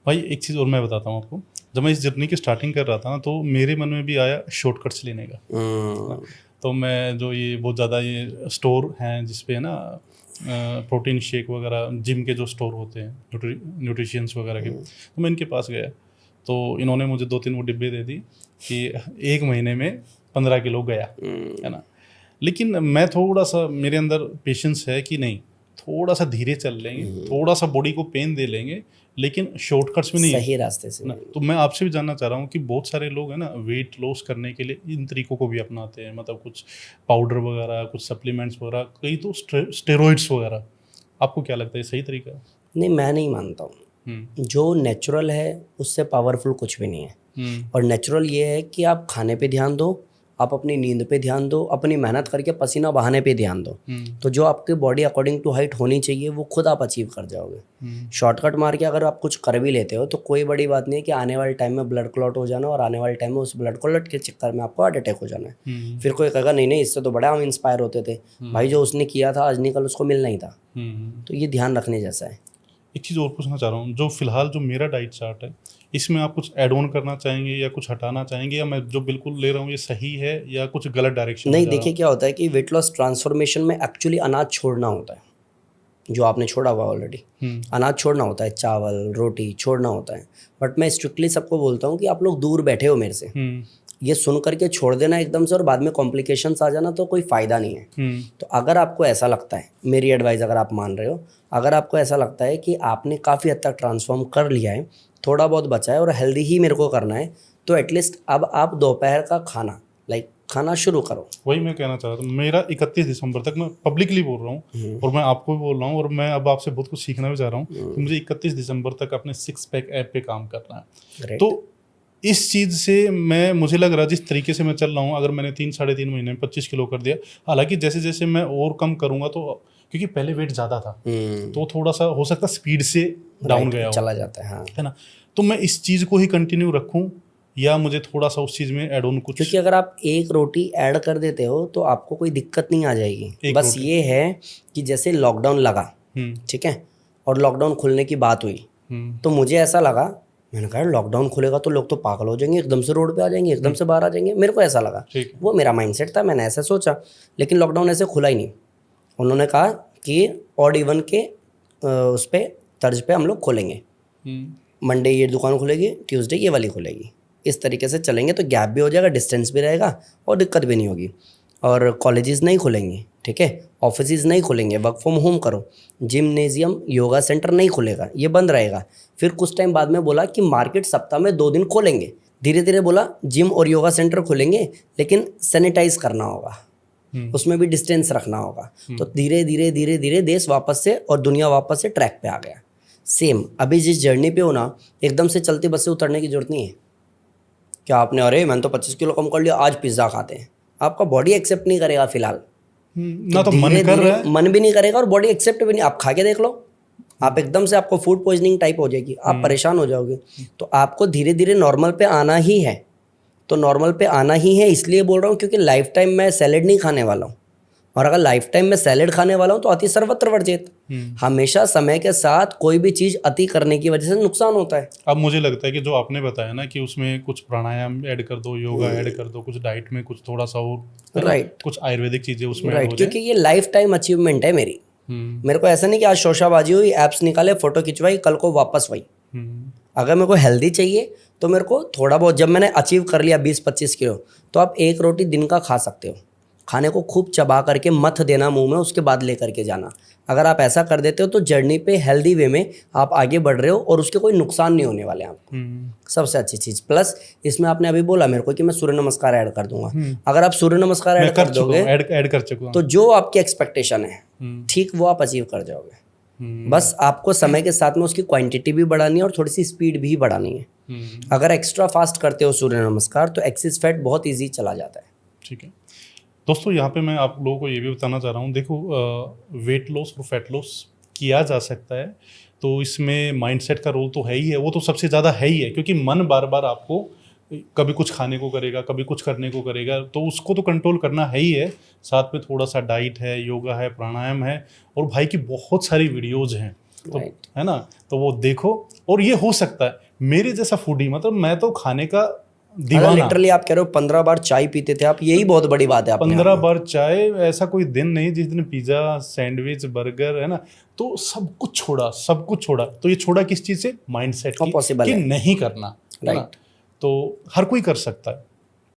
भाई एक चीज़ और मैं बताता हूँ आपको, जब मैं इस जर्नी की स्टार्टिंग कर रहा था ना, तो मेरे मन में भी आया शॉर्टकट्स लेने का, है ना। तो मैं जो ये बहुत ज़्यादा ये स्टोर हैं जिस पे है ना प्रोटीन शेक वगैरह, जिम के जो स्टोर होते हैं न्यूट्रिशियंस वगैरह के, तो मैं इनके पास गया। तो इन्होंने मुझे 2-3 वो डिब्बे दे दी कि 1 महीने में 15 किलो गया, है ना। लेकिन मैं थोड़ा सा, मेरे अंदर पेशेंस है कि नहीं, थोड़ा सा धीरे चल लेंगे, थोड़ा सा बॉडी को पेन दे लेंगे, लेकिन शॉर्टकट्स में नहीं है सही रास्ते से ना। तो मैं आपसे भी जानना चाह रहा हूँ कि बहुत सारे लोग हैं ना वेट लॉस करने के लिए इन तरीकों को भी अपनाते हैं, मतलब कुछ पाउडर वगैरह, कुछ सप्लीमेंट्स वगैरह, कई तो स्टेरॉइड्स वगैरह। आपको क्या लगता है सही तरीका है? नहीं, मैं नहीं मानता हूँ। जो नेचुरल है उससे पावरफुल कुछ भी नहीं है। और नेचुरल ये है कि आप खाने पे ध्यान दो, आप अपनी नींद पे ध्यान दो, अपनी मेहनत करके पसीना बहाने पे ध्यान दो, तो जो आपकी बॉडी अकॉर्डिंग टू हाइट होनी चाहिए वो खुद आप अचीव कर जाओगे। शॉर्टकट मार के अगर आप कुछ कर भी लेते हो तो कोई बड़ी बात नहीं है कि आने वाले टाइम में ब्लड क्लॉट हो जाना और आने वाले टाइम में उस ब्लड क्लॉट के चक्कर में आपको हार्ट अटैक हो जाना है। फिर कोई कहेगा नहीं नहीं, इससे तो बड़ा हम इंस्पायर होते थे। भाई जो उसने किया था आज निकल उसको मिलना ही था। तो ये ध्यान रखने जैसा है। एक चीज़ और पूछना चाह रहा हूँ, जो फिलहाल जो मेरा डाइट चार्ट है, इसमें आप कुछ ऐड ऑन करना चाहेंगे या कुछ हटाना चाहेंगे, या मैं जो बिल्कुल ले रहा हूँ ये सही है या कुछ गलत डायरेक्शन में नहीं, जा रहा देखिए क्या होता है कि वेट लॉस ट्रांसफॉर्मेशन में एक्चुअली अनाज छोड़ना होता है, जो आपने छोड़ा हुआ ऑलरेडी। अनाज छोड़ना होता है, चावल रोटी छोड़ना होता है। बट मैं स्ट्रिक्टली सबको बोलता हूँ कि आप लोग दूर बैठे हो मेरे से, ये सुन करके छोड़ देना एकदम से और बाद में कॉम्प्लिकेशंस आ जाना तो कोई फ़ायदा नहीं है। तो अगर आपको ऐसा लगता है, मेरी एडवाइस अगर आप मान रहे हो, अगर आपको ऐसा लगता है कि आपने काफ़ी हद तक ट्रांसफॉर्म कर लिया है, थोड़ा बहुत बचा है और हेल्दी ही मेरे को करना है, तो एटलीस्ट अब आप दोपहर का खाना खाना शुरू करो। वही मैं कहना चाह रहा था। मेरा 31 दिसंबर तक, मैं पब्लिकली बोल रहा हूँ और मैं आपको भी बोल रहा हूँ, और मैं अब आपसे बहुत कुछ सीखना भी चाह रहा हूँ कि मुझे 31 दिसंबर तक अपने 6 पैक ऐप पे काम करना है। तो इस चीज़ से मुझे लग रहा है जिस तरीके से मैं चल रहा हूँ, अगर मैंने 3-3.5 महीने में 25 किलो कर दिया, हालांकि जैसे जैसे मैं और कम करूँगा, तो क्योंकि पहले वेट ज़्यादा था तो थोड़ा सा हो सकता स्पीड से डाउन गया चला जाता है, हाँ। है ना। तो मैं इस चीज़ को ही कंटिन्यू रखूँ या मुझे थोड़ा सा उस चीज़ में ऐड ऑन कुछ? क्योंकि अगर आप एक रोटी ऐड कर देते हो तो आपको कोई दिक्कत नहीं आ जाएगी। बस ये है कि जैसे लॉकडाउन लगा, ठीक है, और लॉकडाउन खुलने की बात हुई, तो मुझे ऐसा लगा, मैंने कहा लॉकडाउन खुलेगा तो लोग तो पागल हो जाएंगे, एकदम से रोड पे आ जाएंगे, एकदम से बाहर आ जाएंगे। मेरे को ऐसा लगा, वो मेरा माइंडसेट था, मैंने ऐसा सोचा। लेकिन लॉकडाउन ऐसे खुला ही नहीं। उन्होंने कहा कि ऑड इवन के उस पर तर्ज पे हम लोग खोलेंगे, मंडे ये दुकान खुलेगी, ट्यूसडे ये वाली खुलेगी, इस तरीके से चलेंगे तो गैप भी हो जाएगा, डिस्टेंस भी रहेगा और दिक्कत भी नहीं होगी। और कॉलेजेस नहीं खुलेंगे, ठीक है, ऑफिसेज नहीं खुलेंगे, वर्क फ्रॉम होम करो, जिमनेजियम योगा सेंटर नहीं खुलेगा, ये बंद रहेगा। फिर कुछ टाइम बाद में बोला कि मार्केट सप्ताह में 2 दिन खोलेंगे। धीरे धीरे बोला जिम और योगा सेंटर खुलेंगे, लेकिन सैनिटाइज करना होगा, उसमें भी डिस्टेंस रखना होगा। तो धीरे धीरे धीरे धीरे देश वापस से और दुनिया वापस से ट्रैक पे आ गया। सेम अभी जिस जर्नी पे हो ना, एकदम से चलती बस से उतरने की जरूरत नहीं है। क्या आपने अरे मैंने तो 25 किलो कम कर लिया, आज पिज्ज़ा खाते हैं, आपका बॉडी एक्सेप्ट नहीं करेगा फिलहाल। ना तो मन कर रहा है, मन भी नहीं करेगा और बॉडी एक्सेप्ट भी नहीं। आप खा के देख लो, आप एकदम से आपको फूड पॉइजनिंग टाइप हो जाएगी, आप परेशान हो जाओगे। तो आपको धीरे धीरे नॉर्मल पे आना ही है। तो नॉर्मल पे आना ही है, इसलिए बोल रहा हूँ क्योंकि लाइफ टाइम मैं सैलेड नहीं खाने वाला हूँ। और अगर लाइफ टाइम में सैलेड खाने वाला हूँ तो अति सर्वत्र वर्जित। हमेशा समय के साथ कोई भी चीज़ अति करने की वजह से नुकसान होता है। अब मुझे लगता है कि जो आपने बताया ना कि उसमें कुछ प्राणायाम ऐड कर दो, योगा ऐड कर दो, कुछ डाइट में कुछ थोड़ा सा और, राइट, कुछ आयुर्वेदिक चीज़ें उसमें राइट, क्योंकि ये लाइफ टाइम अचीवमेंट है मेरी। मेरे को ऐसा नहीं कि आज शोशाबाजी हुई, ऐप्स निकाले, फोटो खिंचवाई, कल को वापस वही। अगर मेरे को हेल्दी चाहिए तो मेरे को थोड़ा बहुत, जब मैंने अचीव कर लिया 20-25 किलो, तो आप 1 रोटी दिन का खा सकते हो। खाने को खूब चबा करके मत देना मुंह में, उसके बाद लेकर के जाना। अगर आप ऐसा कर देते हो तो जर्नी पे हेल्दी वे में आप आगे बढ़ रहे हो और उसके कोई नुकसान नहीं होने वाले आपको। सबसे अच्छी चीज़। प्लस इसमें आपने अभी बोला मेरे को कि मैं सूर्य नमस्कार ऐड कर दूंगा। अगर आप सूर्य नमस्कार ऐड कर दोगे, ऐड कर चुका हूं, तो जो आपकी एक्सपेक्टेशन है ठीक वो आप अचीव कर जाओगे। बस आपको समय के साथ में उसकी क्वांटिटी भी बढ़ानी है और थोड़ी सी स्पीड भी बढ़ानी है। अगर एक्स्ट्रा फास्ट करते हो सूर्य नमस्कार तो एक्सेस फैट बहुत ईजी चला जाता है। ठीक है दोस्तों, यहाँ पे मैं आप लोगों को ये भी बताना चाह रहा हूँ, देखो वेट लॉस और फैट लॉस किया जा सकता है, तो इसमें माइंडसेट का रोल तो है ही है, वो तो सबसे ज़्यादा है ही है, क्योंकि मन बार बार आपको कभी कुछ खाने को करेगा, कभी कुछ करने को करेगा, तो उसको तो कंट्रोल करना है ही है। साथ में थोड़ा सा डाइट है, योगा है, प्राणायाम है, और भाई की बहुत सारी वीडियोज़ हैं तो है ना, तो वो देखो। और ये हो सकता है मेरे जैसा फूडी, मतलब मैं तो खाने का दीवाना। लिटरली आप कह रहे हो 15 बार चाय पीते थे आप, यही बहुत बड़ी बात है आप। 15 बार चाय, ऐसा कोई दिन नहीं जिस दिन पिज्जा, सैंडविच, बर्गर, है ना, तो सब कुछ छोड़ा, सब कुछ छोड़ा। तो ये छोड़ा किस चीज से? माइंडसेट की, पॉसिबल कि है नहीं करना, राइट। तो हर कोई कर सकता है,